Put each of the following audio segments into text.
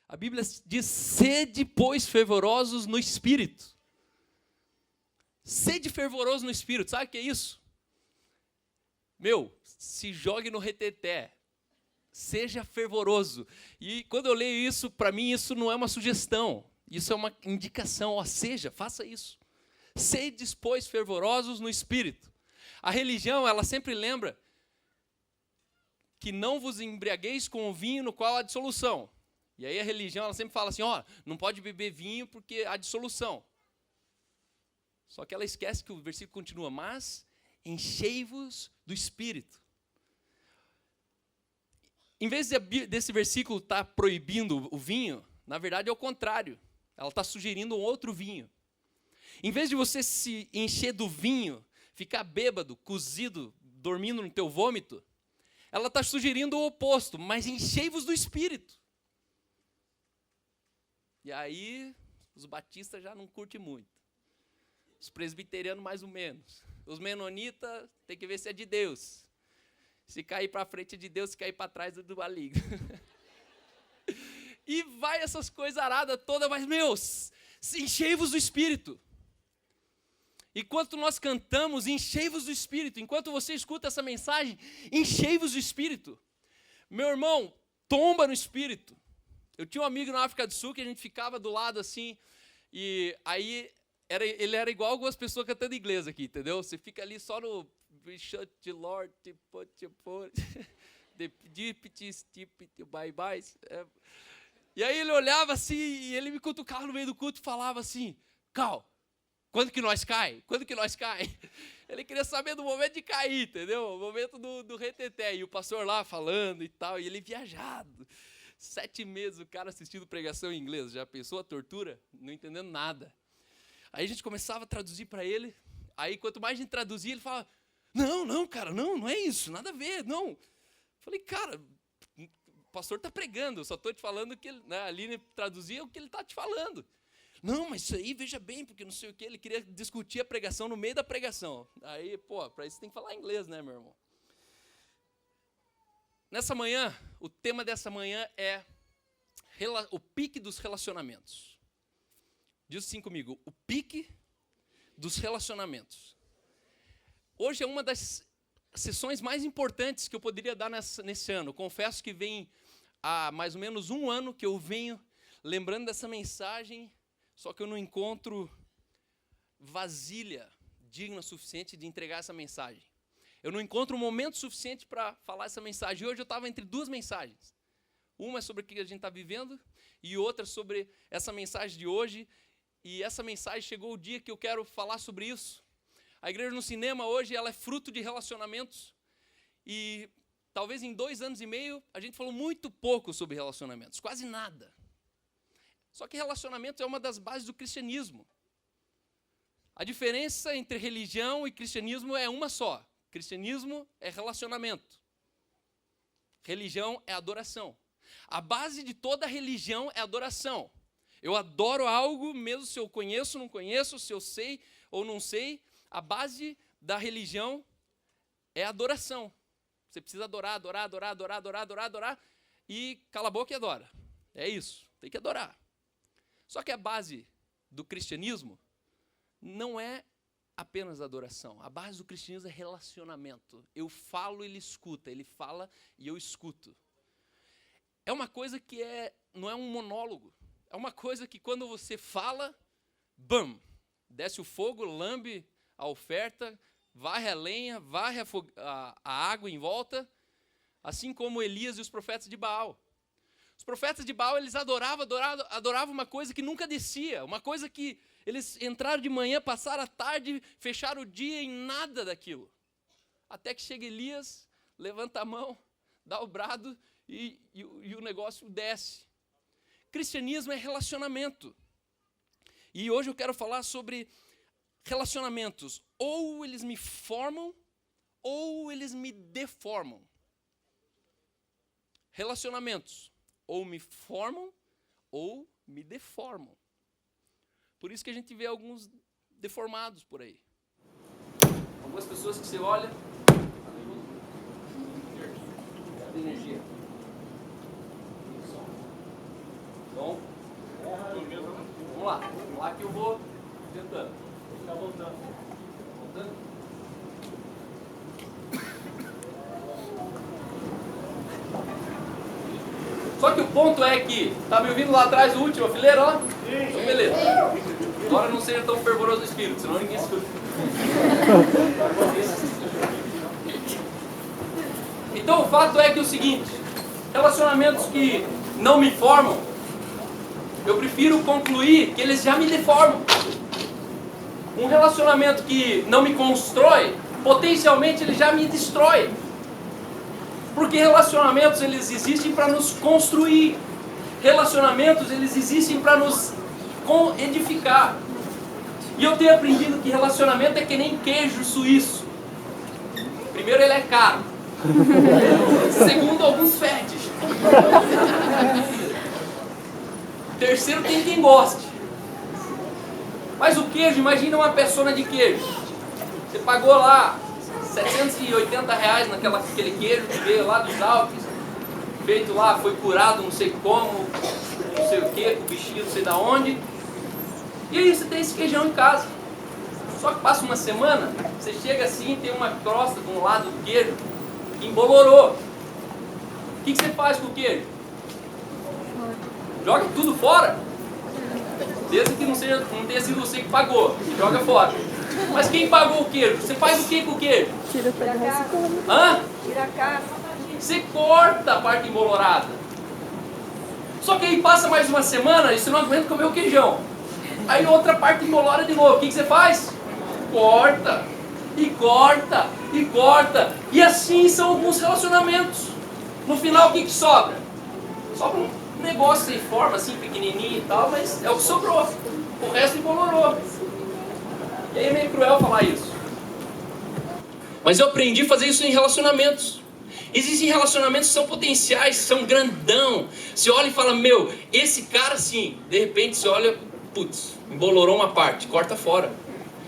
A Bíblia diz: sede, pois, fervorosos no Espírito. Sede fervoroso no Espírito, sabe o que é isso? Se jogue no reteté. Seja fervoroso. E quando eu leio isso, para mim isso não é uma sugestão. Isso é uma indicação. Faça isso. Sedes, pois, fervorosos no Espírito. A religião, ela sempre lembra que não vos embriagueis com o vinho no qual há dissolução. E aí a religião, ela sempre fala assim, não pode beber vinho porque há dissolução. Só que ela esquece que o versículo continua, mas enchei-vos do Espírito. Em vez desse versículo estar proibindo o vinho, na verdade é o contrário. Ela está sugerindo um outro vinho. Em vez de você se encher do vinho, ficar bêbado, cozido, dormindo no teu vômito, ela está sugerindo o oposto, mas enchei-vos do Espírito. E aí, os batistas já não curtem muito. Os presbiterianos mais ou menos. Os menonitas, tem que ver se é de Deus. Se cair para frente é de Deus, se cair para trás é do maligno. E vai essas coisas aradas todas, mas, enchei-vos do Espírito. Enquanto nós cantamos, enchei-vos do Espírito. Enquanto você escuta essa mensagem, enchei-vos do Espírito. Meu irmão, tomba no Espírito. Eu tinha um amigo na África do Sul que a gente ficava do lado assim, e aí ele era igual algumas pessoas cantando inglês aqui, entendeu? Você fica ali só no shut the Lord, the bye-bye. E aí ele olhava assim, e ele me cutucava no meio do culto e falava assim, Cal, quando que nós cai? Quando que nós cai? Ele queria saber do momento de cair, entendeu? O momento do reteté. E o pastor lá falando e tal, e ele viajado. 7 meses o cara assistindo pregação em inglês. Já pensou a tortura? Não entendendo nada. Aí a gente começava a traduzir para ele. Aí quanto mais a gente traduzia, ele falava, não, cara, não é isso, nada a ver, não. Falei, cara, o pastor está pregando, eu só estou te falando que ele, né, a Aline traduzia o que ele está te falando. Não, mas isso aí, veja bem, porque não sei o que, ele queria discutir a pregação no meio da pregação. Aí, para isso tem que falar inglês, né, meu irmão? Nessa manhã, o tema dessa manhã é o pique dos relacionamentos. Diz assim comigo, o pique dos relacionamentos. Hoje é uma das sessões mais importantes que eu poderia dar nesse ano. Confesso que vem há mais ou menos 1 ano que eu venho lembrando dessa mensagem, só que eu não encontro vasilha digna o suficiente de entregar essa mensagem. Eu não encontro um momento suficiente para falar essa mensagem. Hoje eu estava entre 2 mensagens. Uma é sobre o que a gente está vivendo e outra sobre essa mensagem de hoje. E essa mensagem chegou o dia que eu quero falar sobre isso. A Igreja no Cinema hoje ela é fruto de relacionamentos. E talvez em 2 anos e meio a gente falou muito pouco sobre relacionamentos, quase nada. Só que relacionamento é uma das bases do cristianismo. A diferença entre religião e cristianismo é uma só. Cristianismo é relacionamento. Religião é adoração. A base de toda religião é adoração. Eu adoro algo, mesmo se eu conheço ou não conheço, se eu sei ou não sei. A base da religião é adoração. Você precisa adorar. E cala a boca e adora. É isso, tem que adorar. Só que a base do cristianismo não é apenas adoração. A base do cristianismo é relacionamento. Eu falo, ele escuta. Ele fala e eu escuto. É uma coisa que não é um monólogo. É uma coisa que quando você fala, bam, desce o fogo, lambe a oferta, varre a lenha, varre a água em volta, assim como Elias e os profetas de Baal. Os profetas de Baal, eles adoravam uma coisa que nunca descia, uma coisa que eles entraram de manhã, passaram a tarde, fecharam o dia em nada daquilo. Até que chega Elias, levanta a mão, dá o brado e o negócio desce. Cristianismo é relacionamento. E hoje eu quero falar sobre relacionamentos. Ou eles me formam, ou eles me deformam. Relacionamentos. Ou me formam, ou me deformam. Por isso que a gente vê alguns deformados por aí. Algumas pessoas que você olha... Cadê a energia? Bom, vamos lá que eu vou tentando. Vou ficar voltando. Só que o ponto é que, tá me ouvindo lá atrás, o último, a fileira lá? Então, beleza. Agora não seja tão fervoroso o espírito, senão ninguém escuta. Então o fato é que é o seguinte, relacionamentos que não me formam, eu prefiro concluir que eles já me deformam. Um relacionamento que não me constrói, potencialmente ele já me destrói. Porque relacionamentos eles existem para nos construir. Relacionamentos eles existem para nos edificar. E eu tenho aprendido que relacionamento é que nem queijo suíço. Primeiro, ele é caro. Segundo, alguns fedes. Terceiro, tem quem goste. Mas o queijo, imagina uma persona de queijo. Você pagou lá R$780 naquele queijo que veio lá dos Alpes, feito lá, foi curado não sei como, não sei o que, com bichinho não sei da onde. E aí você tem esse queijão em casa. Só que passa uma semana, você chega assim, tem uma crosta de um lado do queijo que embolorou. O que você faz com o queijo? Joga tudo fora? Desde que não tenha sido você que pagou, joga fora. Mas quem pagou o queijo? Você faz o que com o queijo? Tira a casca. Hã? Tira a casca. Você corta a parte embolorada. Só que aí passa mais uma semana e você não aguenta comer o queijão. Aí outra parte embolora de novo. O que você faz? Corta. E corta. E corta. E assim são alguns relacionamentos. No final o que sobra? Sobra um negócio sem forma, assim, pequenininho e tal, mas é o que sobrou. O resto embolorou. E aí é meio cruel falar isso. Mas eu aprendi a fazer isso em relacionamentos. Existem relacionamentos que são potenciais, que são grandão. Você olha e fala, meu, esse cara sim. De repente você olha, putz, embolorou uma parte, corta fora.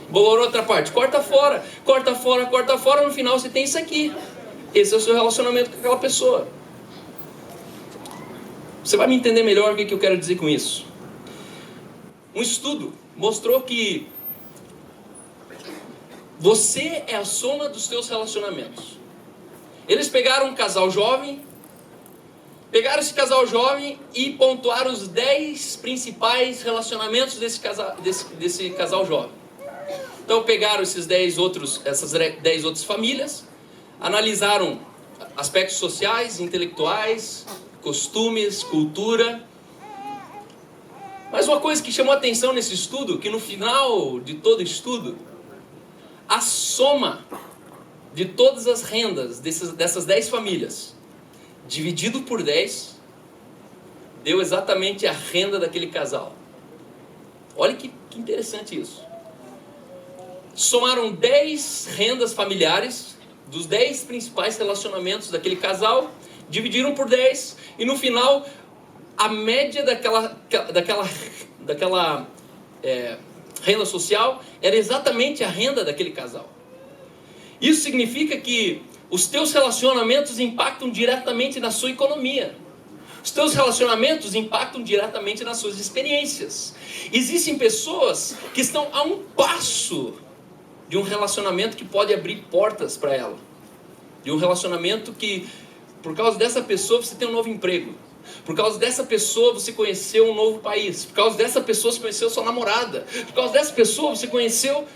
Embolorou outra parte, corta fora. Corta fora, corta fora. No final você tem isso aqui. Esse é o seu relacionamento com aquela pessoa. Você vai me entender melhor o que eu quero dizer com isso. Um estudo mostrou que você é a soma dos seus relacionamentos. Eles pegaram um casal jovem, pegaram esse casal jovem e pontuaram os 10 principais relacionamentos desse casal jovem. Então pegaram essas 10 outras famílias, analisaram aspectos sociais, intelectuais, costumes, cultura. Mas uma coisa que chamou a atenção nesse estudo, que no final de todo estudo, a soma de todas as rendas dessas 10 famílias, dividido por 10, deu exatamente a renda daquele casal. Olha que interessante isso. Somaram 10 rendas familiares, dos 10 principais relacionamentos daquele casal, dividiram por 10, e no final, a média daquela renda social era exatamente a renda daquele casal. Isso significa que os teus relacionamentos impactam diretamente na sua economia. Os teus relacionamentos impactam diretamente nas suas experiências. Existem pessoas que estão a um passo de um relacionamento que pode abrir portas para ela. De um relacionamento que, por causa dessa pessoa, você tem um novo emprego. Por causa dessa pessoa você conheceu um novo país. Por causa dessa pessoa você conheceu sua namorada. Por causa dessa pessoa você conheceu...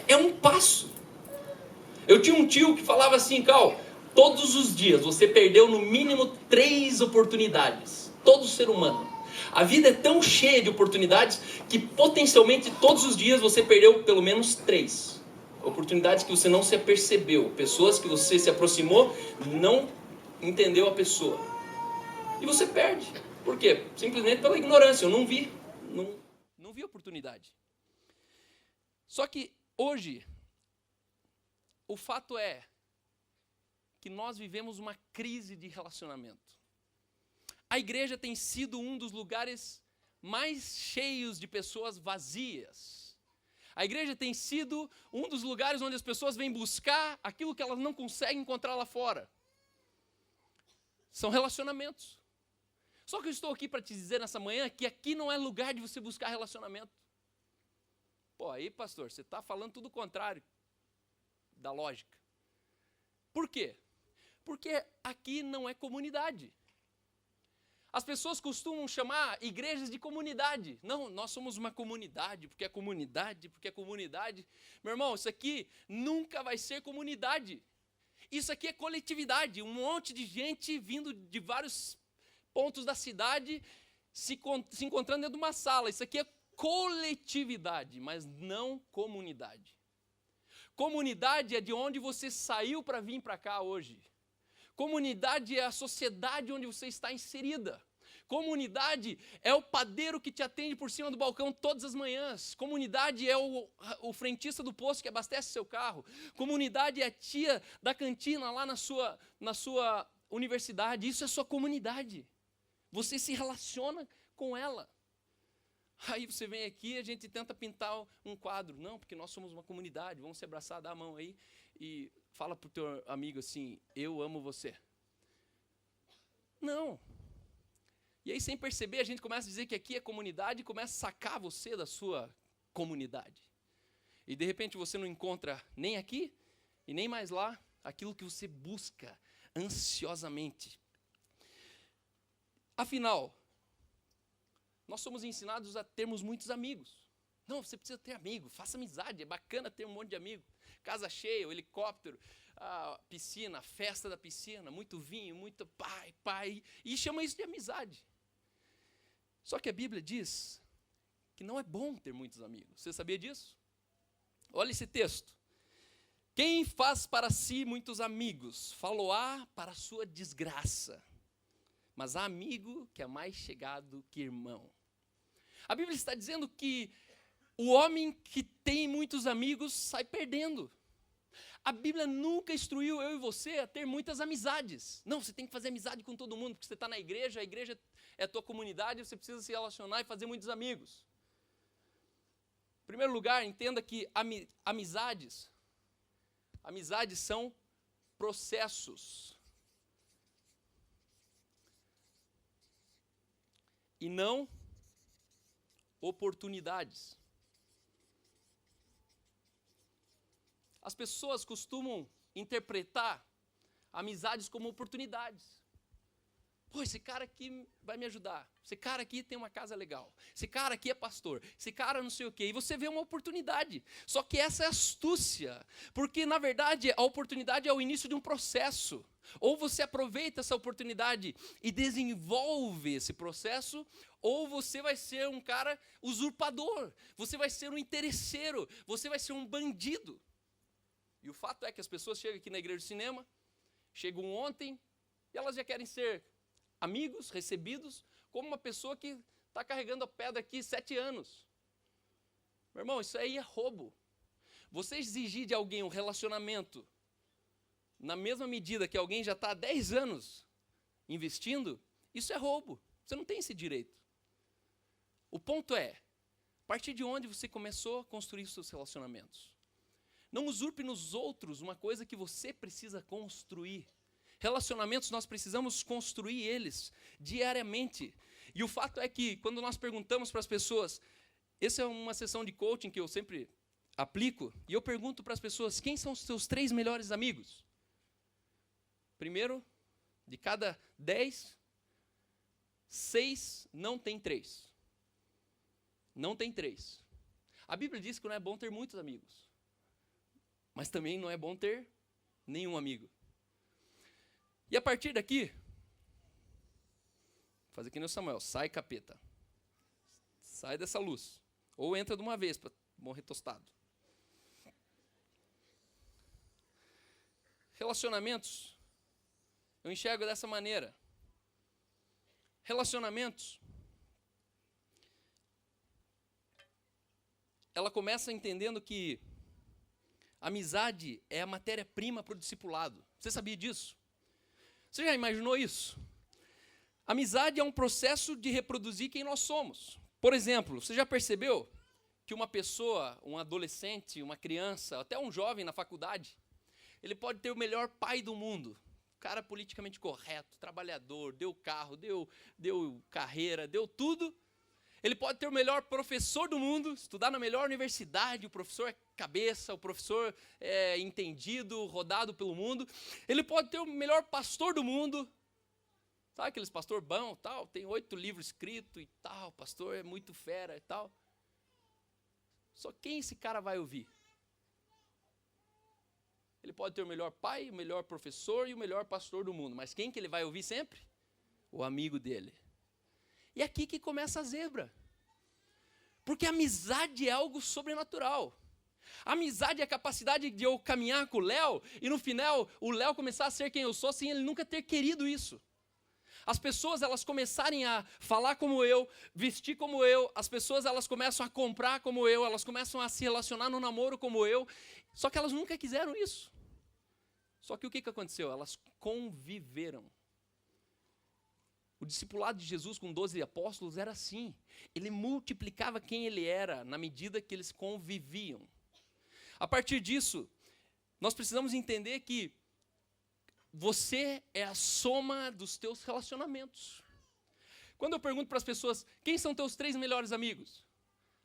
É um passo. Eu tinha um tio que falava assim, Cal, todos os dias você perdeu no mínimo 3 oportunidades. Todo ser humano. A vida é tão cheia de oportunidades que potencialmente todos os dias você perdeu pelo menos 3. Oportunidades que você não se apercebeu. Pessoas que você se aproximou, não entendeu a pessoa. E você perde. Por quê? Simplesmente pela ignorância. Eu não vi. Não vi oportunidade. Só que hoje, o fato é que nós vivemos uma crise de relacionamento. A igreja tem sido um dos lugares mais cheios de pessoas vazias. A igreja tem sido um dos lugares onde as pessoas vêm buscar aquilo que elas não conseguem encontrar lá fora. São relacionamentos. Só que eu estou aqui para te dizer nessa manhã que aqui não é lugar de você buscar relacionamento. Pô, aí, pastor, você está falando tudo o contrário da lógica. Por quê? Porque aqui não é comunidade. As pessoas costumam chamar igrejas de comunidade. Não, nós somos uma comunidade, porque é comunidade, porque é comunidade. Meu irmão, isso aqui nunca vai ser comunidade. Isso aqui é coletividade, um monte de gente vindo de vários pontos da cidade, se encontrando dentro de uma sala. Isso aqui é coletividade, mas não comunidade. Comunidade é de onde você saiu para vir para cá hoje. Comunidade é a sociedade onde você está inserida. Comunidade é o padeiro que te atende por cima do balcão todas as manhãs. Comunidade é o frentista do posto que abastece seu carro. Comunidade é a tia da cantina lá na sua universidade. Isso é sua comunidade. Você se relaciona com ela. Aí você vem aqui e a gente tenta pintar um quadro. Não, porque nós somos uma comunidade. Vamos se abraçar, dar a mão aí e fala para o teu amigo assim, eu amo você. Não. E aí, sem perceber, a gente começa a dizer que aqui é comunidade e começa a sacar você da sua comunidade. E, de repente, você não encontra nem aqui e nem mais lá aquilo que você busca ansiosamente. Afinal, nós somos ensinados a termos muitos amigos. Não, você precisa ter amigo, faça amizade, é bacana ter um monte de amigo. Casa cheia, o helicóptero, a piscina, a festa da piscina, muito vinho, muito pai, e chama isso de amizade. Só que a Bíblia diz que não é bom ter muitos amigos. Você sabia disso? Olha esse texto. Quem faz para si muitos amigos, faloá para sua desgraça. Mas há amigo que é mais chegado que irmão. A Bíblia está dizendo que o homem que tem muitos amigos sai perdendo. A Bíblia nunca instruiu eu e você a ter muitas amizades. Não, você tem que fazer amizade com todo mundo, porque você está na igreja, a igreja é a tua comunidade, você precisa se relacionar e fazer muitos amigos. Em primeiro lugar, entenda que amizades são processos. E não oportunidades. As pessoas costumam interpretar amizades como oportunidades. Pô, esse cara aqui vai me ajudar. Esse cara aqui tem uma casa legal. Esse cara aqui é pastor. Esse cara não sei o quê. E você vê uma oportunidade. Só que essa é astúcia. Porque, na verdade, a oportunidade é o início de um processo. Ou você aproveita essa oportunidade e desenvolve esse processo, ou você vai ser um cara usurpador. Você vai ser um interesseiro. Você vai ser um bandido. E o fato é que as pessoas chegam aqui na igreja de cinema, chegam ontem, e elas já querem ser amigos, recebidos, como uma pessoa que está carregando a pedra aqui 7 anos. Meu irmão, isso aí é roubo. Você exigir de alguém um relacionamento na mesma medida que alguém já está há 10 anos investindo, isso é roubo. Você não tem esse direito. O ponto é, a partir de onde você começou a construir os seus relacionamentos? Não usurpe nos outros uma coisa que você precisa construir. Relacionamentos, nós precisamos construir eles diariamente. E o fato é que, quando nós perguntamos para as pessoas, essa é uma sessão de coaching que eu sempre aplico, e eu pergunto para as pessoas, quem são os seus 3 melhores amigos? Primeiro, de cada 10, 6 não tem 3. Não tem 3. A Bíblia diz que não é bom ter muitos amigos. Mas também não é bom ter nenhum amigo. E a partir daqui, vou fazer que nem o Samuel, sai capeta. Sai dessa luz. Ou entra de uma vez para morrer tostado. Relacionamentos, eu enxergo dessa maneira. Relacionamentos, ela começa entendendo que amizade é a matéria-prima para o discipulado. Você sabia disso? Você já imaginou isso? Amizade é um processo de reproduzir quem nós somos. Por exemplo, você já percebeu que uma pessoa, um adolescente, uma criança, até um jovem na faculdade, ele pode ter o melhor pai do mundo, cara politicamente correto, trabalhador, deu carro, deu carreira, deu tudo. Ele pode ter o melhor professor do mundo, estudar na melhor universidade, o professor é cabeça, o professor é entendido, rodado pelo mundo. Ele pode ter o melhor pastor do mundo. Sabe aqueles pastor bom, tal, tem 8 livros escritos e tal, pastor é muito fera e tal. Só quem esse cara vai ouvir? Ele pode ter o melhor pai, o melhor professor e o melhor pastor do mundo, mas quem que ele vai ouvir sempre? O amigo dele. E é aqui que começa a zebra. Porque a amizade é algo sobrenatural. A amizade é a capacidade de eu caminhar com o Léo e no final o Léo começar a ser quem eu sou sem ele nunca ter querido isso. As pessoas elas começarem a falar como eu, vestir como eu, as pessoas elas começam a comprar como eu, elas começam a se relacionar no namoro como eu, só que elas nunca quiseram isso. Só que o que aconteceu? Elas conviveram. O discipulado de Jesus com 12 apóstolos era assim. Ele multiplicava quem ele era na medida que eles conviviam. A partir disso, nós precisamos entender que você é a soma dos teus relacionamentos. Quando eu pergunto para as pessoas, quem são teus 3 melhores amigos?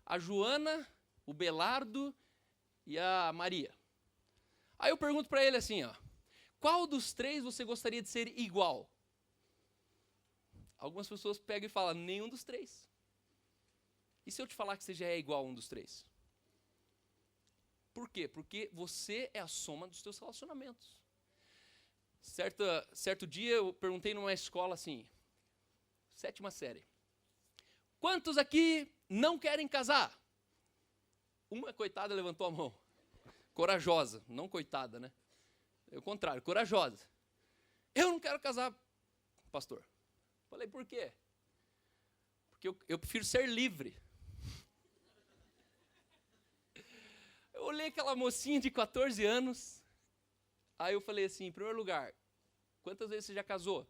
A Joana, o Belardo e a Maria. Aí eu pergunto para ele assim, ó, qual dos 3 você gostaria de ser igual? Algumas pessoas pegam e falam, nenhum dos 3. E se eu te falar que você já é igual a um dos 3? Por quê? Porque você é a soma dos teus relacionamentos. Certo dia eu perguntei numa escola assim, 7ª série. Quantos aqui não querem casar? Uma coitada levantou a mão. Corajosa, não coitada, né? É o contrário, corajosa. Eu não quero casar, pastor. Falei, por quê? Porque eu prefiro ser livre. Eu olhei aquela mocinha de 14 anos, aí eu falei assim, em primeiro lugar, quantas vezes você já casou?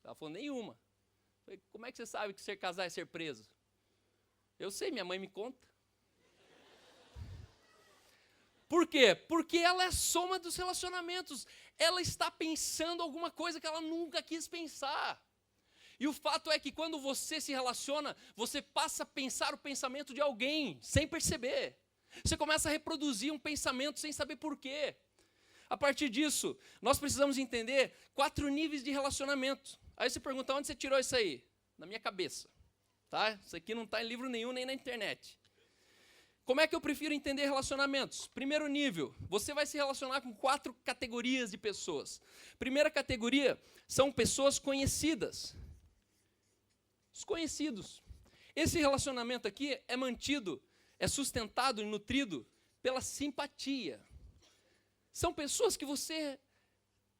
Ela falou, nenhuma. Eu falei, como é que você sabe que ser casar é ser preso? Eu sei, minha mãe me conta. Por quê? Porque ela é a soma dos relacionamentos. Ela está pensando alguma coisa que ela nunca quis pensar. E o fato é que quando você se relaciona, você passa a pensar o pensamento de alguém, sem perceber. Você começa a reproduzir um pensamento sem saber por quê. A partir disso, nós precisamos entender 4 níveis de relacionamento. Aí você pergunta, onde você tirou isso aí? Na minha cabeça. Tá? Isso aqui não está em livro nenhum, nem na internet. Como é que eu prefiro entender relacionamentos? Primeiro nível, você vai se relacionar com 4 categorias de pessoas. Primeira categoria são pessoas conhecidas. Os conhecidos. Esse relacionamento aqui é mantido, é sustentado e nutrido pela simpatia. São pessoas que você,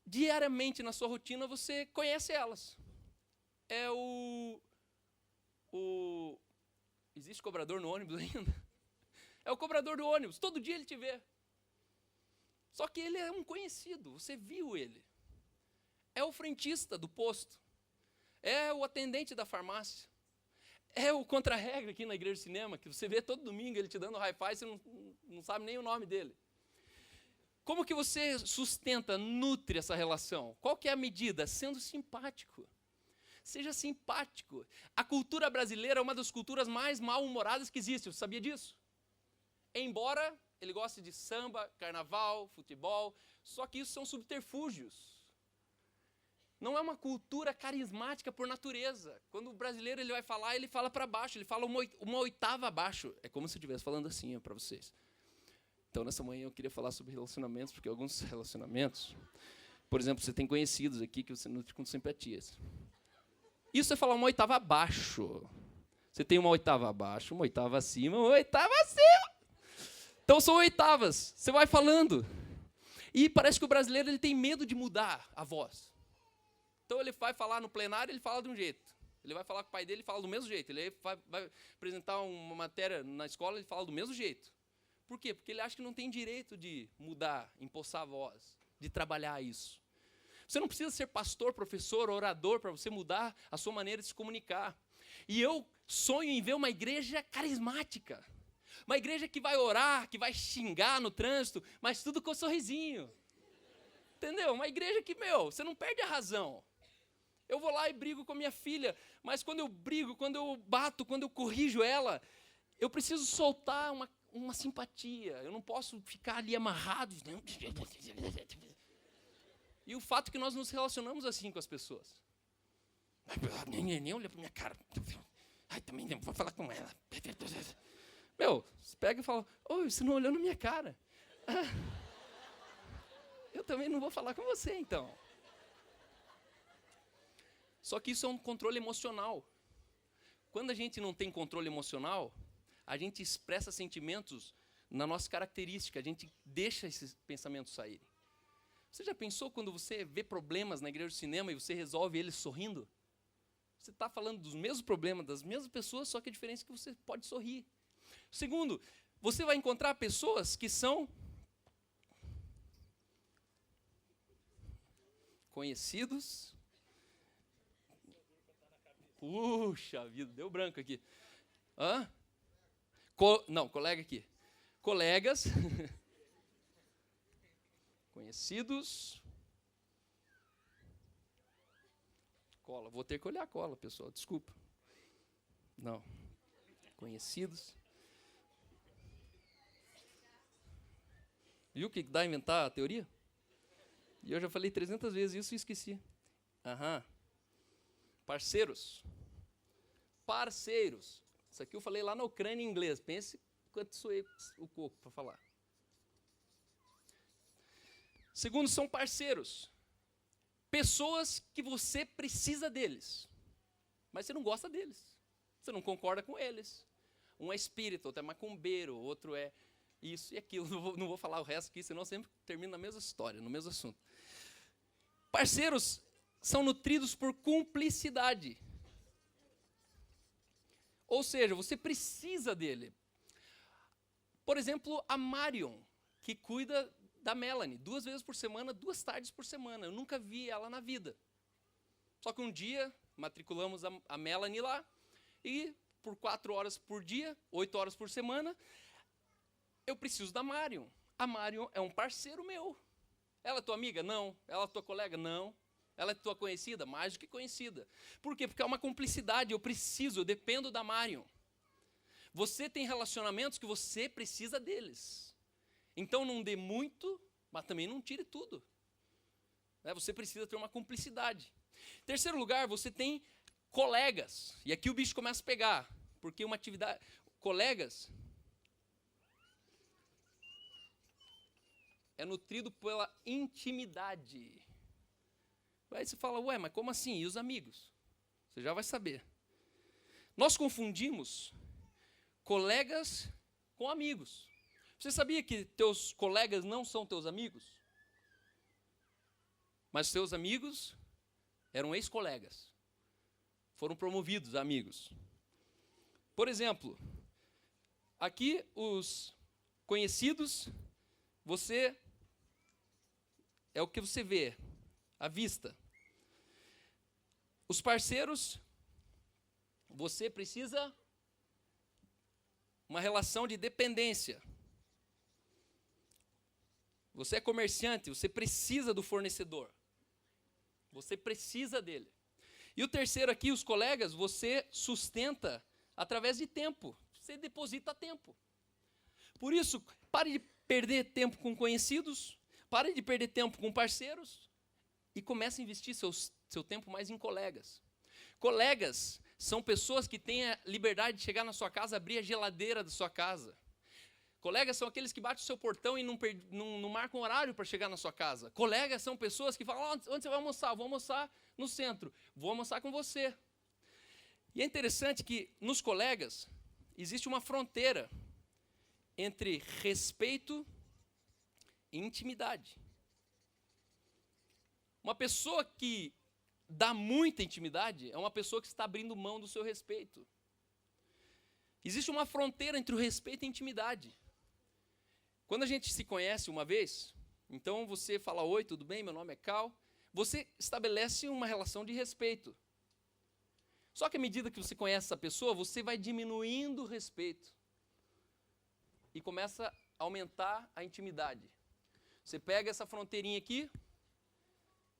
diariamente na sua rotina, você conhece elas. É existe cobrador no ônibus ainda? É o cobrador do ônibus, todo dia ele te vê. Só que ele é um conhecido, você viu ele. É o frentista do posto. É o atendente da farmácia. É o contra-regra aqui na igreja de cinema, que você vê todo domingo ele te dando hi-fi, você não sabe nem o nome dele. Como que você sustenta, nutre essa relação? Qual que é a medida? Sendo simpático. Seja simpático. A cultura brasileira é uma das culturas mais mal-humoradas que existe, você sabia disso? Embora ele goste de samba, carnaval, futebol, só que isso são subterfúgios. Não é uma cultura carismática por natureza. Quando o brasileiro ele vai falar, ele fala para baixo, ele fala uma oitava abaixo. É como se eu estivesse falando assim para vocês. Então, nessa manhã eu queria falar sobre relacionamentos, porque alguns relacionamentos, por exemplo, você tem conhecidos aqui que você nutre com simpatias. Isso é falar uma oitava abaixo. Você tem uma oitava abaixo, uma oitava acima, uma oitava acima. Então, são oitavas. Você vai falando. E parece que o brasileiro ele tem medo de mudar a voz. Então, ele vai falar no plenário, ele fala de um jeito. Ele vai falar com o pai dele, ele fala do mesmo jeito. Ele vai apresentar uma matéria na escola, ele fala do mesmo jeito. Por quê? Porque ele acha que não tem direito de mudar, empossar a voz, de trabalhar isso. Você não precisa ser pastor, professor, orador para você mudar a sua maneira de se comunicar. E eu sonho em ver uma igreja carismática. Uma igreja que vai orar, que vai xingar no trânsito, mas tudo com sorrisinho. Entendeu? Uma igreja que, você não perde a razão. Eu vou lá e brigo com a minha filha, mas quando eu brigo, quando eu bato, quando eu corrijo ela, eu preciso soltar uma simpatia. Eu não posso ficar ali amarrado. E o fato é que nós nos relacionamos assim com as pessoas. Nem olha para minha cara. Ai, também não vou falar com ela. Você pega e fala, você não olhou na minha cara. Eu também não vou falar com você, então. Só que isso é um controle emocional. Quando a gente não tem controle emocional, a gente expressa sentimentos na nossa característica, a gente deixa esses pensamentos saírem. Você já pensou quando você vê problemas na igreja do cinema e você resolve eles sorrindo? Você está falando dos mesmos problemas das mesmas pessoas, só que a diferença é que você pode sorrir. Segundo, você vai encontrar pessoas que são conhecidos. Puxa vida, deu branco aqui. Colega aqui. Colegas. Conhecidos. Cola. Vou ter que olhar a cola, pessoal. Desculpa. Não. Conhecidos. Viu o que dá a inventar a teoria? E eu já falei 300 vezes isso e esqueci. Parceiros. Parceiros. Isso aqui eu falei lá na Ucrânia em inglês. Pense quanto suei o coco para falar. Segundo, são parceiros. Pessoas que você precisa deles. Mas você não gosta deles. Você não concorda com eles. Um é espírita, outro é macumbeiro, outro é isso e aquilo. Não vou falar o resto aqui, senão sempre termina na mesma história, no mesmo assunto. Parceiros são nutridos por cumplicidade. Ou seja, você precisa dele. Por exemplo, a Marion, que cuida da Melanie, 2 vezes por semana, 2 tardes por semana. Eu nunca vi ela na vida. Só que um dia, matriculamos a Melanie lá, e por 4 horas por dia, 8 horas por semana, eu preciso da Marion. A Marion é um parceiro meu. Ela é tua amiga? Não. Ela é tua colega? Não. Ela é tua conhecida? Mais do que conhecida. Por quê? Porque é uma cumplicidade. Eu dependo da Marion. Você tem relacionamentos que você precisa deles. Então não dê muito, mas também não tire tudo. Você precisa ter uma cumplicidade. Em terceiro lugar, você tem colegas. E aqui o bicho começa a pegar. Porque uma atividade... Colegas é nutrido pela intimidade. Aí você fala, mas como assim? E os amigos? Você já vai saber. Nós confundimos colegas com amigos. Você sabia que teus colegas não são teus amigos? Mas teus amigos eram ex-colegas. Foram promovidos a amigos. Por exemplo, aqui os conhecidos, é o que você vê, à vista. Os parceiros, você precisa uma relação de dependência. Você é comerciante, você precisa do fornecedor. Você precisa dele. E o terceiro aqui, os colegas, você sustenta através de tempo. Você deposita tempo. Por isso, pare de perder tempo com conhecidos, pare de perder tempo com parceiros e comece a investir seu tempo mais em colegas. Colegas são pessoas que têm a liberdade de chegar na sua casa, abrir a geladeira da sua casa. Colegas são aqueles que batem o seu portão e não marcam horário para chegar na sua casa. Colegas são pessoas que falam, onde você vai almoçar? Vou almoçar no centro. Vou almoçar com você. E é interessante que nos colegas existe uma fronteira entre respeito e intimidade. Uma pessoa que dá muita intimidade é uma pessoa que está abrindo mão do seu respeito. Existe uma fronteira entre o respeito e a intimidade. Quando a gente se conhece uma vez, então você fala, oi, tudo bem? Meu nome é Cal. Você estabelece uma relação de respeito. Só que à medida que você conhece essa pessoa, você vai diminuindo o respeito. E começa a aumentar a intimidade. Você pega essa fronteirinha aqui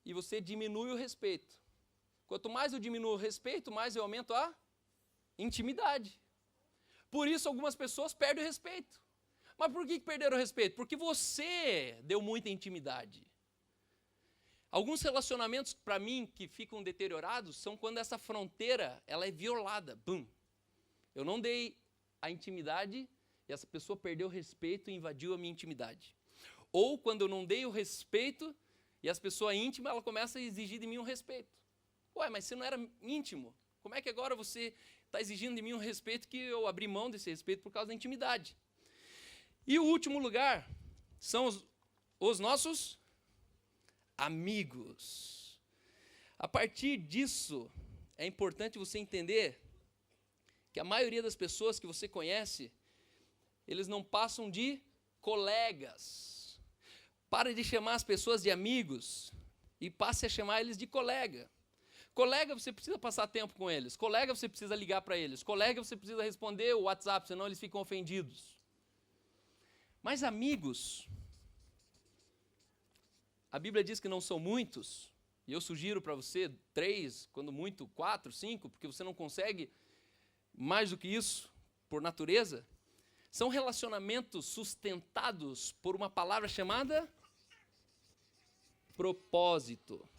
e você diminui o respeito. Quanto mais eu diminuo o respeito, mais eu aumento a intimidade. Por isso algumas pessoas perdem o respeito. Mas por que perderam o respeito? Porque você deu muita intimidade. Alguns relacionamentos, para mim, que ficam deteriorados, são quando essa fronteira ela é violada. Bum! Eu não dei a intimidade e essa pessoa perdeu o respeito e invadiu a minha intimidade. Ou quando eu não dei o respeito e essa pessoa íntima, ela começa a exigir de mim um respeito. Ué, mas você não era íntimo? Como é que agora você está exigindo de mim um respeito que eu abri mão desse respeito por causa da intimidade? E o último lugar são os nossos amigos. A partir disso, é importante você entender que a maioria das pessoas que você conhece, eles não passam de colegas. Pare de chamar as pessoas de amigos e passe a chamar eles de colega. Colega, você precisa passar tempo com eles. Colega, você precisa ligar para eles. Colega, você precisa responder o WhatsApp, senão eles ficam ofendidos. Mas amigos, a Bíblia diz que não são muitos, e eu sugiro para você 3, quando muito 4, 5, porque você não consegue mais do que isso por natureza. São relacionamentos sustentados por uma palavra chamada propósito.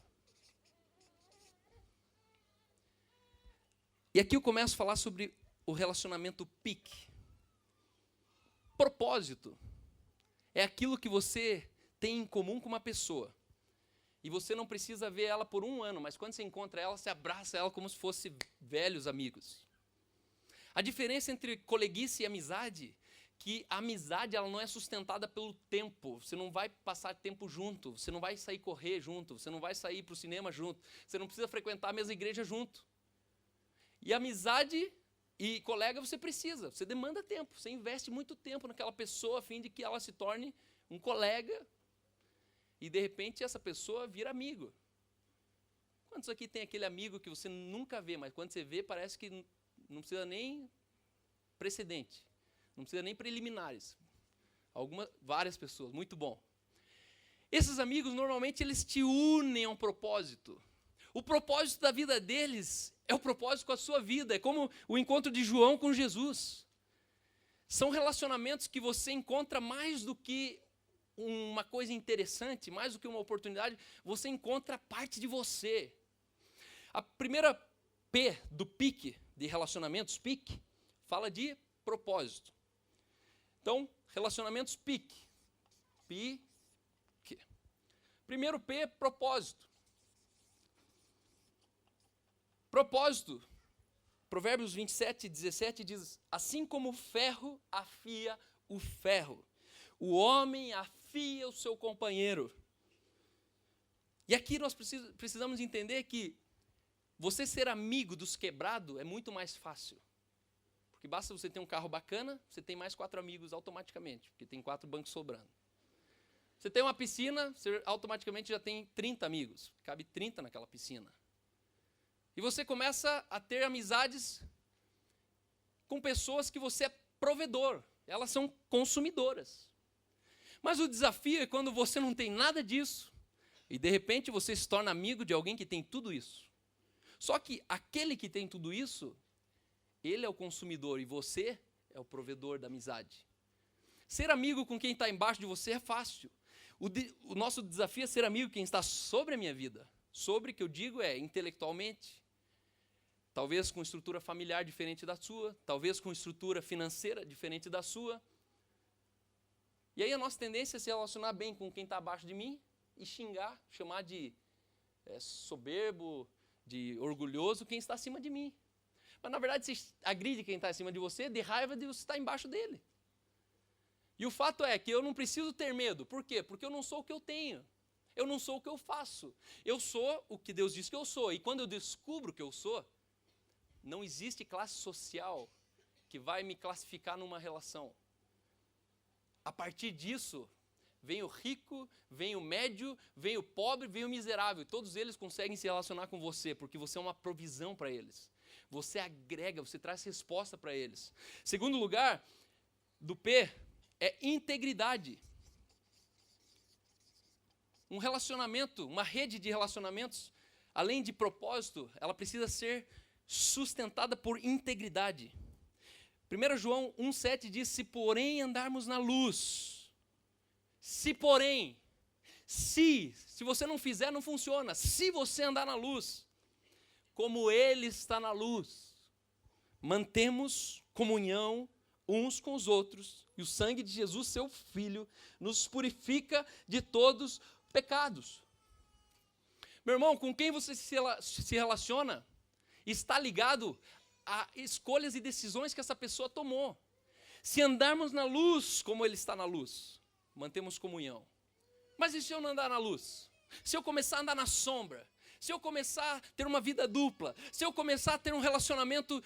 E aqui eu começo a falar sobre o relacionamento pique. Propósito é aquilo que você tem em comum com uma pessoa. E você não precisa ver ela por 1 ano, mas quando você encontra ela, você abraça ela como se fosse velhos amigos. A diferença entre coleguice e amizade, que a amizade ela não é sustentada pelo tempo. Você não vai passar tempo junto, você não vai sair correr junto, você não vai sair para o cinema junto, você não precisa frequentar a mesma igreja junto. E amizade e colega você precisa, você demanda tempo, você investe muito tempo naquela pessoa a fim de que ela se torne um colega e de repente essa pessoa vira amigo. Quantos aqui tem aquele amigo que você nunca vê, mas quando você vê parece que não precisa nem precedente, não precisa nem preliminares. Várias pessoas, muito bom. Esses amigos normalmente eles te unem a um propósito. O propósito da vida deles é o propósito com a sua vida. É como o encontro de João com Jesus. São relacionamentos que você encontra mais do que uma coisa interessante, mais do que uma oportunidade, você encontra parte de você. A primeira P do PIC, de relacionamentos, PIC, fala de propósito. Então, relacionamentos PIC. PIC. Primeiro P, propósito. Propósito, Provérbios 27, 17 diz, assim como o ferro afia o ferro, o homem afia o seu companheiro. E aqui nós precisamos entender que você ser amigo dos quebrados é muito mais fácil. Porque basta você ter um carro bacana, você tem mais 4 amigos automaticamente, porque tem 4 bancos sobrando. Você tem uma piscina, você automaticamente já tem 30 amigos, cabe 30 naquela piscina. E você começa a ter amizades com pessoas que você é provedor. Elas são consumidoras. Mas o desafio é quando você não tem nada disso e, de repente, você se torna amigo de alguém que tem tudo isso. Só que aquele que tem tudo isso, ele é o consumidor e você é o provedor da amizade. Ser amigo com quem está embaixo de você é fácil. O nosso desafio é ser amigo com quem está sobre a minha vida. Sobre, que eu digo, é intelectualmente, talvez com estrutura familiar diferente da sua, talvez com estrutura financeira diferente da sua. E aí a nossa tendência é se relacionar bem com quem está abaixo de mim e xingar, chamar de soberbo, de orgulhoso quem está acima de mim. Mas na verdade você agride quem está acima de você de raiva de você estar embaixo dele. E o fato é que eu não preciso ter medo. Por quê? Porque eu não sou o que eu tenho. Eu não sou o que eu faço. Eu sou o que Deus diz que eu sou. E quando eu descubro o que eu sou, não existe classe social que vai me classificar numa relação. A partir disso, vem o rico, vem o médio, vem o pobre, vem o miserável. Todos eles conseguem se relacionar com você, porque você é uma provisão para eles. Você agrega, você traz resposta para eles. Segundo lugar, do P, é integridade. um relacionamento, uma rede de relacionamentos, além de propósito, ela precisa ser sustentada por integridade. 1 João 1,7 diz, se porém andarmos na luz, se você não fizer, não funciona. Se você andar na luz, como Ele está na luz, mantemos comunhão uns com os outros, e o sangue de Jesus, seu Filho, nos purifica de todos os pecados. Meu irmão, com quem você se relaciona está ligado a escolhas e decisões que essa pessoa tomou. Se andarmos na luz, como Ele está na luz, mantemos comunhão. Mas e se eu não andar na luz? Se eu começar a andar na sombra? Se eu começar a ter uma vida dupla? Se eu começar a ter um relacionamento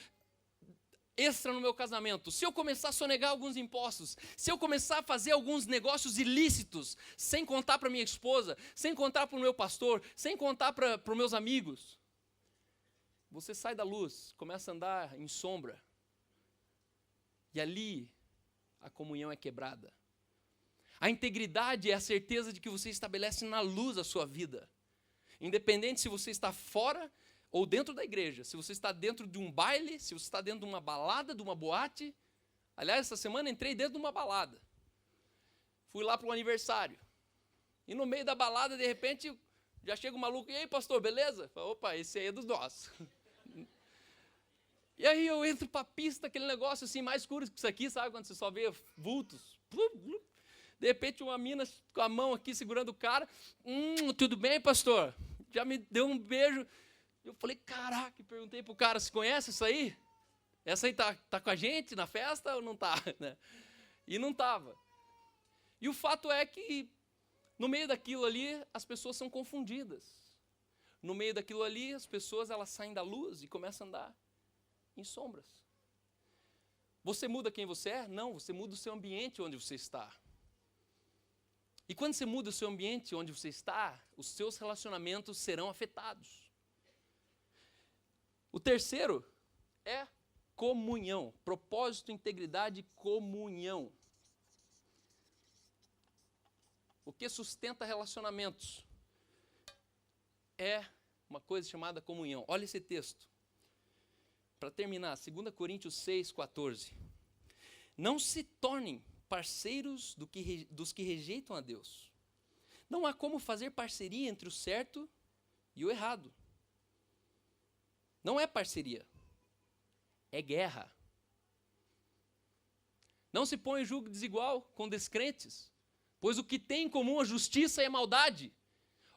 extra no meu casamento? Se eu começar a sonegar alguns impostos? Se eu começar a fazer alguns negócios ilícitos, sem contar para minha esposa, sem contar para o meu pastor, sem contar para os meus amigos? Você sai da luz, começa a andar em sombra. E ali a comunhão é quebrada. A integridade é a certeza de que você estabelece na luz a sua vida. Independente se você está fora ou dentro da igreja, se você está dentro de um baile, se você está dentro de uma balada, de uma boate. Aliás, essa semana entrei dentro de uma balada. Fui lá para o aniversário. E no meio da balada, de repente, já chega um maluco. E aí, pastor, beleza? Falei, opa, esse aí é dos nossos. E aí eu entro para a pista, aquele negócio assim, mais escuro que isso aqui, sabe? Quando você só vê vultos. De repente, uma mina com a mão aqui segurando o cara. Tudo bem, pastor? Já me deu um beijo. Eu falei, caraca, perguntei pro cara, se conhece isso aí? Essa aí tá com a gente na festa ou não tá? Né? E não tava. E o fato é que, no meio daquilo ali, as pessoas são confundidas. No meio daquilo ali, as pessoas elas saem da luz e começam a andar em sombras. Você muda quem você é? Não, você muda o seu ambiente onde você está. E quando você muda o seu ambiente onde você está, os seus relacionamentos serão afetados. O terceiro é comunhão. Propósito, integridade, comunhão. O que sustenta relacionamentos é uma coisa chamada comunhão. Olha esse texto. Para terminar, 2 Coríntios 6,14. Não se tornem parceiros dos que rejeitam a Deus. Não há como fazer parceria entre o certo e o errado. Não é parceria, é guerra. Não se põe em julgo desigual com descrentes, pois o que tem em comum a justiça e a maldade.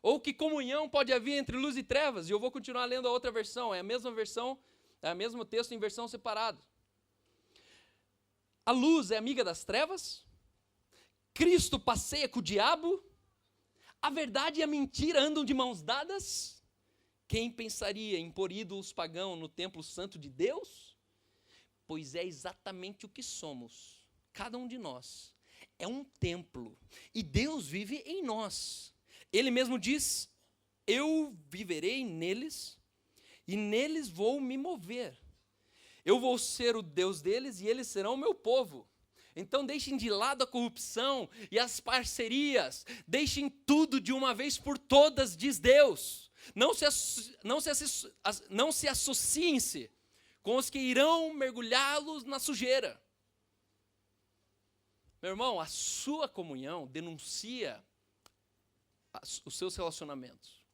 Ou que comunhão pode haver entre luz e trevas? E eu vou continuar lendo a outra versão, é a mesma versão, é o mesmo texto em versão separada. A luz é amiga das trevas? Cristo passeia com o diabo? A verdade e a mentira andam de mãos dadas? Quem pensaria em pôr ídolos pagãos no templo santo de Deus? Pois é exatamente o que somos. Cada um de nós é um templo e Deus vive em nós. Ele mesmo diz, eu viverei neles e neles vou me mover. Eu vou ser o Deus deles e eles serão o meu povo. Então deixem de lado a corrupção e as parcerias. Deixem tudo de uma vez por todas, diz Deus. Não se associem-se com os que irão mergulhá-los na sujeira. Meu irmão, a sua comunhão denuncia os seus relacionamentos.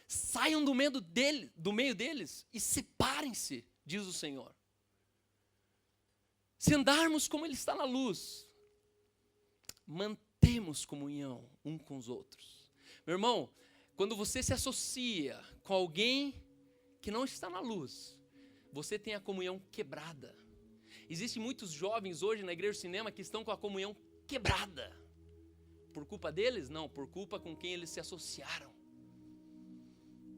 Saiam do meio deles e separem-se, diz o Senhor. Se andarmos como Ele está na luz, mantemos comunhão um com os outros. Meu irmão, quando você se associa com alguém que não está na luz, você tem a comunhão quebrada. Existem muitos jovens hoje na igreja do cinema que estão com a comunhão quebrada. Por culpa deles? Não, por culpa com quem eles se associaram.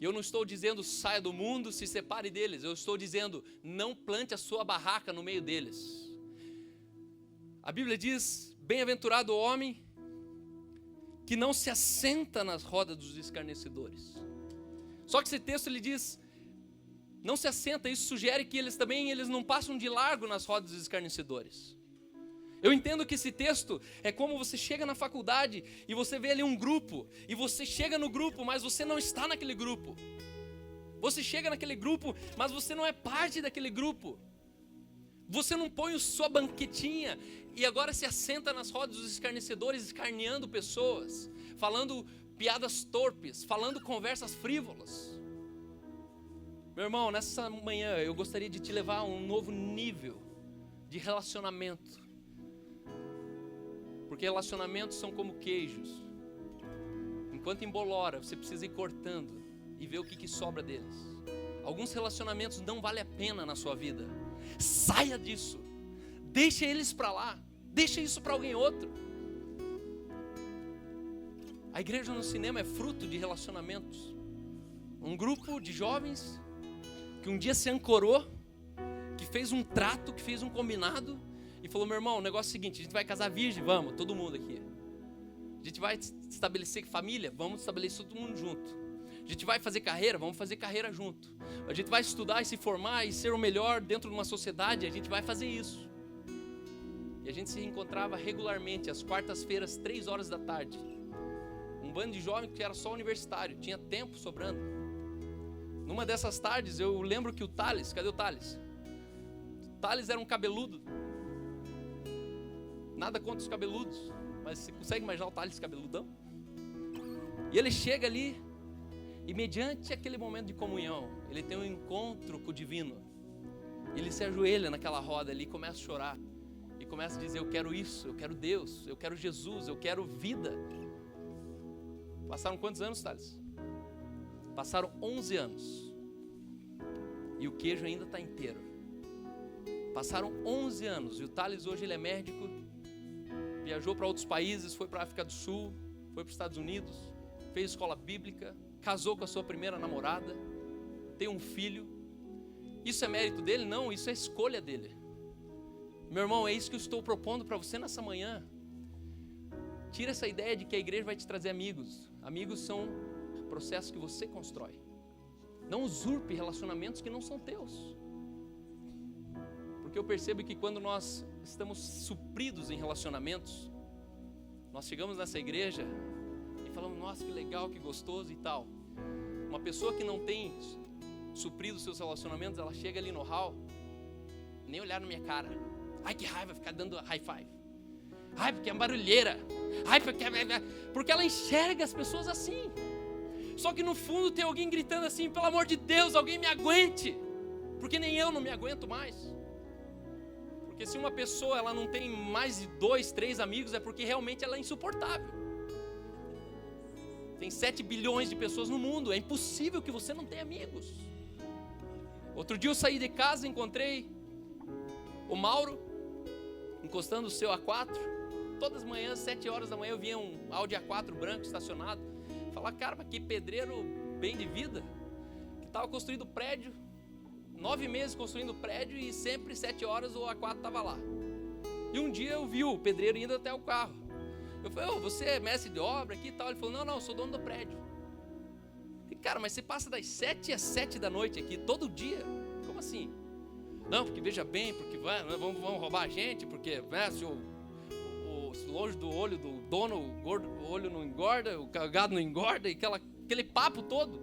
Eu não estou dizendo saia do mundo, se separe deles. Eu estou dizendo não plante a sua barraca no meio deles. A Bíblia diz, bem-aventurado o homem que não se assenta nas rodas dos escarnecedores. Só que esse texto ele diz, não se assenta, isso sugere que eles não passam de largo nas rodas dos escarnecedores. Eu entendo que esse texto é como você chega na faculdade e você vê ali um grupo, e você chega no grupo, mas você não está naquele grupo. Você chega naquele grupo, mas você não é parte daquele grupo. Você não põe sua banquetinha e agora se assenta nas rodas dos escarnecedores, escarneando pessoas, falando piadas torpes, falando conversas frívolas. Meu irmão, nessa manhã eu gostaria de te levar a um novo nível de relacionamento. Porque relacionamentos são como queijos. Enquanto embolora, você precisa ir cortando e ver o que sobra deles. Alguns relacionamentos não valem a pena na sua vida. Saia disso. Deixa eles para lá. Deixa isso para alguém outro. A igreja no cinema é fruto de relacionamentos. Um grupo de jovens que um dia se ancorou, que fez um trato, que fez um combinado e falou: meu irmão, o negócio é o seguinte, a gente vai casar virgem, vamos, todo mundo aqui. A gente vai estabelecer família, vamos estabelecer todo mundo junto. A gente vai fazer carreira, vamos fazer carreira junto. A gente vai estudar e se formar e ser o melhor dentro de uma sociedade, a gente vai fazer isso. E a gente se encontrava regularmente às quartas-feiras, 3 horas da tarde. Um bando de jovens que era só universitário, tinha tempo sobrando. Numa dessas tardes eu lembro que o Thales, cadê o Thales? O Thales era um cabeludo. Nada contra os cabeludos, mas você consegue imaginar o Thales cabeludão? E ele chega ali, e mediante aquele momento de comunhão, ele tem um encontro com o divino. Ele se ajoelha naquela roda ali e começa a chorar. E começa a dizer: eu quero isso, eu quero Deus, eu quero Jesus, eu quero vida. Passaram quantos anos, Thales? Passaram 11 anos. E o queijo ainda está inteiro. Passaram 11 anos. E o Thales hoje ele é médico. Viajou para outros países, foi para a África do Sul, foi para os Estados Unidos, fez escola bíblica, casou com a sua primeira namorada, tem um filho. Isso é mérito dele? Não, isso é escolha dele. Meu irmão, é isso que eu estou propondo para você nessa manhã. Tira essa ideia de que a igreja vai te trazer amigos. Amigos são processos que você constrói. Não usurpe relacionamentos que não são teus. Porque eu percebo que quando nós estamos supridos em relacionamentos, nós chegamos nessa igreja e falamos: nossa, que legal, que gostoso e tal. Uma pessoa que não tem suprido seus relacionamentos, ela chega ali no hall, nem olhar na minha cara. Ai, que raiva ficar dando high five. Ai, porque é barulheira. Ai, porque ela enxerga as pessoas assim. Só que no fundo tem alguém gritando assim: pelo amor de Deus, alguém me aguente. Porque nem eu não me aguento mais. Porque se uma pessoa ela não tem mais de 2, 3 amigos, é porque realmente ela é insuportável. Tem 7 bilhões de pessoas no mundo, é impossível que você não tenha amigos. Outro dia eu saí de casa e encontrei o Mauro encostando o seu A4. Todas as manhãs, 7 horas da manhã, eu via um Audi A4 branco estacionado. Falar: cara, que pedreiro bem de vida, que estava construindo prédio, 9 meses construindo prédio, e sempre 7 horas o A4 estava lá. E um dia eu vi o pedreiro indo até o carro. Eu falei: ô, você é mestre de obra aqui e tal? Ele falou: não, eu sou dono do prédio. Eu falei: cara, mas você passa das 7 às 7 da noite aqui, todo dia? Como assim? Não, porque veja bem, porque vão roubar a gente, porque se longe do olho do dono, o olho não engorda, o gado não engorda, e aquele papo todo.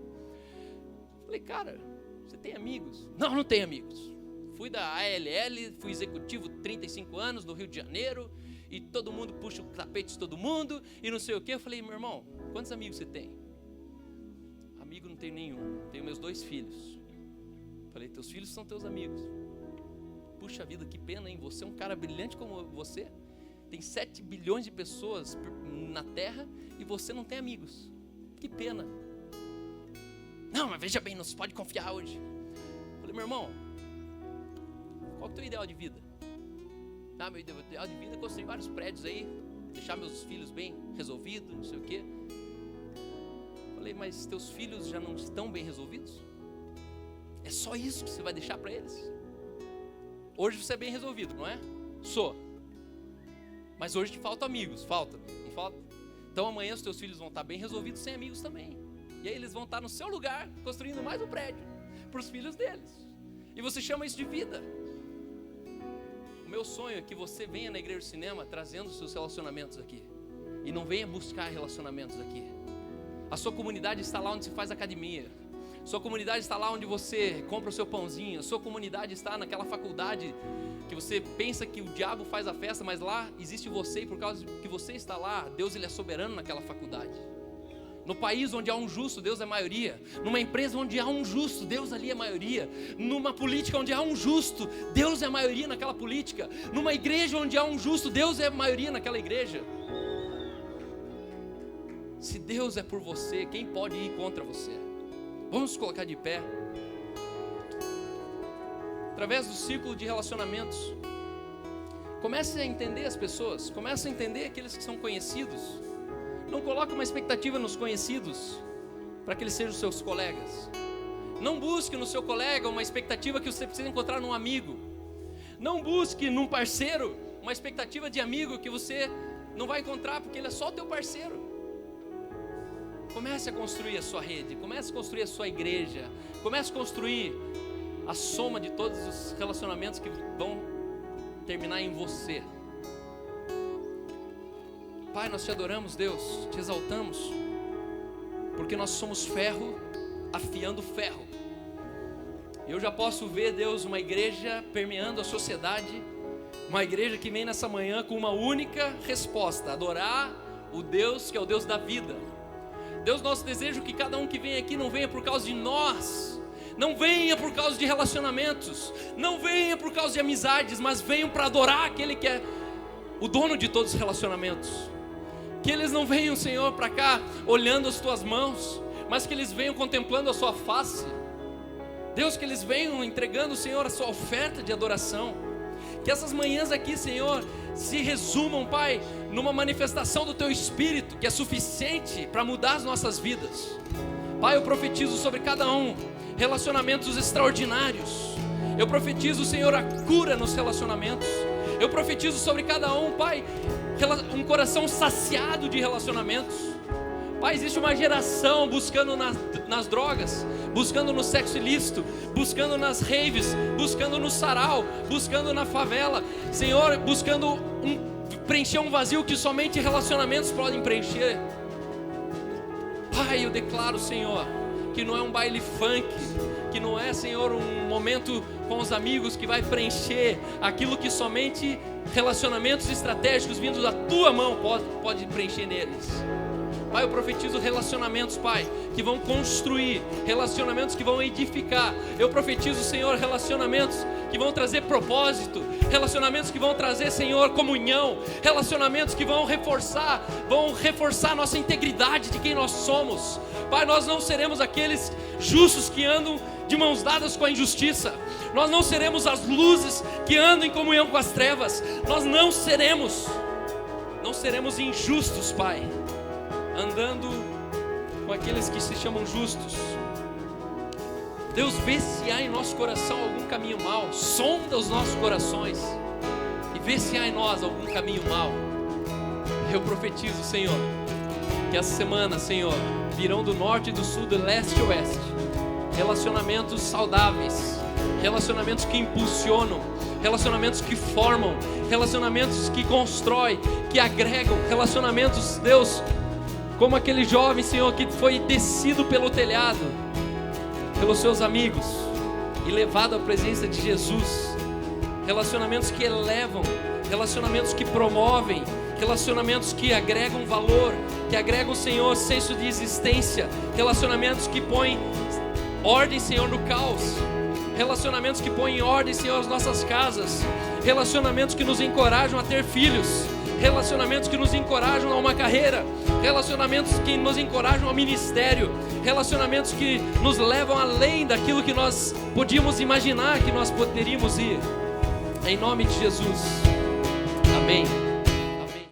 Eu falei: cara, você tem amigos? Não, não tenho amigos. Fui da ALL, fui executivo 35 anos no Rio de Janeiro, e todo mundo puxa o tapete de todo mundo, e não sei o que. Eu falei: meu irmão, quantos amigos você tem? Amigo não tenho nenhum, tenho meus 2 filhos. Falei: teus filhos são teus amigos. Puxa vida, que pena, hein? Você é um cara brilhante como você, tem 7 bilhões de pessoas na Terra, e você não tem amigos. Que pena. Não, mas veja bem, não se pode confiar hoje. Falei: meu irmão, qual é o teu ideal de vida? Meu ideal de vida é construir vários prédios aí, deixar meus filhos bem resolvidos, não sei o quê. Falei: mas teus filhos já não estão bem resolvidos? É só isso que você vai deixar para eles? Hoje você é bem resolvido, não é? Sou. Mas hoje te faltam amigos, falta, não falta? Então amanhã os teus filhos vão estar bem resolvidos sem amigos também. E aí eles vão estar no seu lugar, construindo mais um prédio para os filhos deles. E você chama isso de vida. meu sonho é que você venha na Igreja do Cinema trazendo os seus relacionamentos aqui. E não venha buscar relacionamentos aqui. A sua comunidade está lá onde se faz academia. Sua comunidade está lá onde você compra o seu pãozinho. A sua comunidade está naquela faculdade que você pensa que o diabo faz a festa, mas lá existe você, e por causa que você está lá, Deus ele é soberano naquela faculdade. No país onde há um justo, Deus é maioria. Numa empresa onde há um justo, Deus ali é maioria. Numa política onde há um justo, Deus é maioria naquela política. Numa igreja onde há um justo, Deus é maioria naquela igreja. Se Deus é por você, quem pode ir contra você? Vamos nos colocar de pé. Através do círculo de relacionamentos, comece a entender as pessoas. Comece a entender aqueles que são conhecidos. Não coloque uma expectativa nos conhecidos para que eles sejam seus colegas. Não busque no seu colega uma expectativa que você precisa encontrar num amigo. Não busque num parceiro uma expectativa de amigo que você não vai encontrar porque ele é só o teu parceiro. Comece a construir a sua rede, comece a construir a sua igreja, comece a construir a soma de todos os relacionamentos que vão terminar em você. Pai, nós te adoramos, Deus, te exaltamos, porque nós somos ferro afiando ferro. Eu já posso ver, Deus, uma igreja permeando a sociedade, uma igreja que vem nessa manhã com uma única resposta: adorar o Deus que é o Deus da vida. Deus, nosso desejo é que cada um que vem aqui não venha por causa de nós, não venha por causa de relacionamentos, não venha por causa de amizades, mas venham para adorar aquele que é o dono de todos os relacionamentos. Que eles não venham, Senhor, para cá olhando as tuas mãos, mas que eles venham contemplando a sua face. Deus, que eles venham entregando, Senhor, a sua oferta de adoração. Que essas manhãs aqui, Senhor, se resumam, Pai, numa manifestação do Teu Espírito, que é suficiente para mudar as nossas vidas. Pai, eu profetizo sobre cada um relacionamentos extraordinários. Eu profetizo, Senhor, a cura nos relacionamentos. Eu profetizo sobre cada um, Pai, um coração saciado de relacionamentos. Pai, existe uma geração buscando nas drogas, buscando no sexo ilícito, buscando nas raves, buscando no sarau, buscando na favela, Senhor, buscando preencher um vazio que somente relacionamentos podem preencher. Pai, eu declaro, Senhor, que não é um baile funk, que não é, Senhor, um momento com os amigos que vai preencher aquilo que somente relacionamentos estratégicos vindos da Tua mão pode preencher neles. Pai, eu profetizo relacionamentos, Pai, que vão construir, relacionamentos que vão edificar. Eu profetizo, Senhor, relacionamentos que vão trazer propósito, relacionamentos que vão trazer, Senhor, comunhão, relacionamentos que vão reforçar a nossa integridade de quem nós somos. Pai, nós não seremos aqueles justos que andam de mãos dadas com a injustiça. Nós não seremos as luzes que andam em comunhão com as trevas. Nós não seremos injustos, Pai, andando com aqueles que se chamam justos. Deus, vê se há em nosso coração algum caminho mau, sonda os nossos corações e vê se há em nós algum caminho mau. Eu profetizo, Senhor, que essa semana, Senhor, virão do norte, do sul, do leste e oeste relacionamentos saudáveis, relacionamentos que impulsionam, relacionamentos que formam, relacionamentos que constroem, que agregam, relacionamentos, Deus, como aquele jovem, Senhor, que foi descido pelo telhado, pelos seus amigos, e levado à presença de Jesus. Relacionamentos que elevam, relacionamentos que promovem, relacionamentos que agregam valor, que agregam, Senhor, senso de existência, relacionamentos que põem ordem, Senhor, no caos, relacionamentos que põem em ordem, Senhor, as nossas casas, relacionamentos que nos encorajam a ter filhos, relacionamentos que nos encorajam a uma carreira, relacionamentos que nos encorajam ao ministério, relacionamentos que nos levam além daquilo que nós podíamos imaginar que nós poderíamos ir. Em nome de Jesus. Amém.